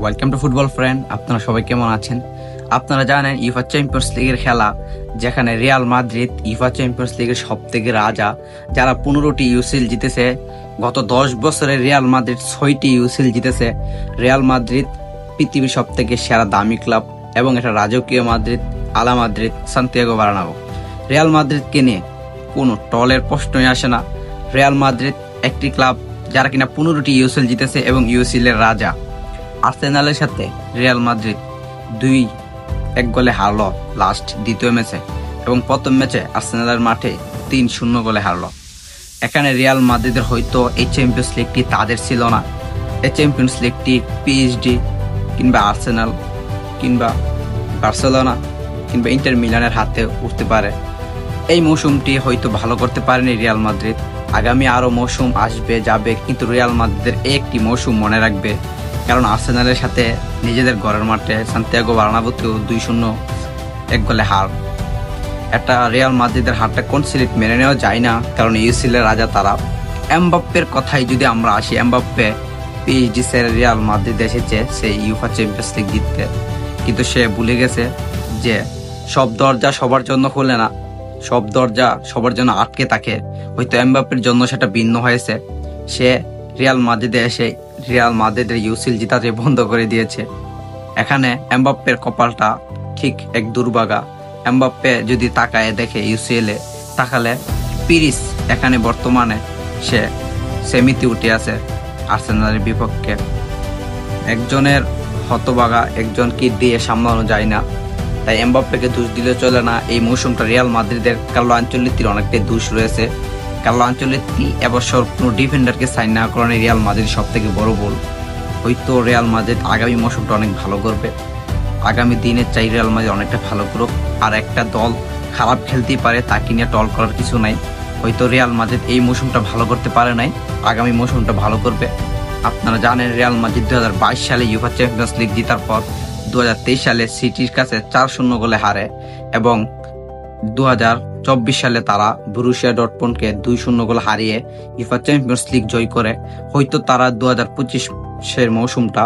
Welcome to football friend. আপনারা সবাই কেমন আছেন? আপনারা জানেন ইউফা চ্যাম্পিয়ন্স লিগের খেলা, যেখানে রিয়াল মাদ্রিদ ইউফা চ্যাম্পিয়ন্স লিগের সব থেকে রাজা, যারা 15টি ইউসিএল জিতেছে। গত 10 বছরে রিয়াল মাদ্রিদ 6টি ইউসিএল জিতেছে। রিয়াল মাদ্রিদ পৃথিবীর সব থেকে সেরা দামি ক্লাব এবং এটা রাজকীয় মাদ্রিদ, আলা মাদ্রিদ, সান্তিয়াগো বার্নাব্যু। রিয়াল মাদ্রিদকে নিয়ে কোনো টলের প্রশ্নই আসে না। রিয়াল মাদ্রিদ একটি ক্লাব যারা কিনা 15টি ইউসিএল জিতেছে এবং ইউসিএল এর রাজা। আর্সেনালের সাথে রিয়াল মাদ্রিদ 2-1 গোলে হারলো লাস্ট দ্বিতীয় ম্যাচে, এবং প্রথম ম্যাচে আর্সেনালের মাঠে 3-0 গোলে হারলো। এখানে রিয়াল মাদ্রিদের হয়তো এই চ্যাম্পিয়ন্স লিগটি তাদের ছিল না। এই চ্যাম্পিয়ন্স লিগটি পিএসজি কিংবা আর্সেনাল কিংবা বার্সেলোনা কিংবা ইন্টার মিলানের হাতে উঠতে পারে। এই মৌসুমটি হয়তো ভালো করতে পারেনি রিয়াল মাদ্রিদ। আগামী আরো মৌসুম আসবে যাবে, কিন্তু রিয়াল মাদ্রিদের একটি মৌসুম মনে রাখবে, কারণ আর্সেনালের সাথে নিজেদের ঘরের মাঠে সান্তিয়াগো বার্নাব্যুতেও 2-0 গোলে হার। এটা রিয়াল মাদ্রিদের হারটা কনসিলিট মেনে নেওয়া যায় না, কারণ ইউসিএল এর রাজা তারা। এমবাপ্পের কথাই যদি আমরা আসি, এমবাপ্পে পিএসজি ছেড়ে রিয়াল মাদ্রিদ এসেছে সেই ইউফা চ্যাম্পিয়ন্স লিগ জিততে, কিন্তু সে ভুলে গেছে যে সব দরজা সবার জন্য খোলে না, সব দরজা সবার জন্য আটকে থাকে। হয়তো এমবাপ্পের জন্য সেটা ভিন্ন হয়েছে। সে রিয়াল মাদ্রিদে এসে রিয়াল মাদ্রিদের ইউসিএল জিতাতে বন্ধ করে দিয়েছে। এখানে এমবাপ্পের কপালটা ঠিক এক দুর্ভাগা। এমবাপ্পে যদি তাকায় দেখে ইউসিএল এ, তাকালে পিরিস এখানে বর্তমানে সে সেমিতে উঠে আছে আর্সেনালের বিপক্ষে। একজনের হতভাগা একজনকে দিয়ে সামলানো যায় না, তাই এমবাপ্পেকে দোষ দিলে চলে না। এই মৌসুমটা রিয়াল মাদ্রিদের কার্লো আনচেলত্তির অনেকটাই দোষ রয়েছে। কার্লো আনচেলত্তি এবছর কোনো ডিফেন্ডারকে সাইন না করানো রিয়াল মাদ্রিদ সব থেকে বড় ভুল। হয়তো রিয়াল মাদ্রিদ আগামী মৌসুমটা অনেক ভালো করবে। আগামী দিনে চাই রিয়াল মাদ্রিদ অনেকটা ভালো করুক। আর একটা দল খারাপ খেলতেই পারে, তাকে নিয়ে টল করার কিছু নাই। হয়তো রিয়াল মাদ্রিদ এই মৌসুমটা ভালো করতে পারে নাই, আগামী মৌসুমটা ভালো করবে। আপনারা জানেন রিয়াল মাদ্রিদ 2022 সালে ইউফা চ্যাম্পিয়ন্স লিগ জেতার পর 2023 সালে সিটির কাছে 4-0 গোলে হারে, এবং 2024 সালে তারা বরুসিয়া ডর্টমুন্ডকে 2-0 গোলে হারিয়ে ইউফা চ্যাম্পিয়ন্স লিগ জয় করে। হয়তো তারা 2025 মৌসুমটা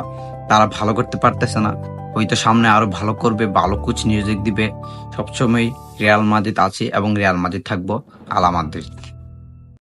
তারা ভালো করতে পারতেছে না, হয়তো সামনে আরো ভালো করবে, ভালো কোচ নিয়োগ দিবে। সবসময় রিয়াল মাদ্রিদ আছে এবং রিয়াল মাদ্রিদ থাকবো, আলা মাদ্রিদ।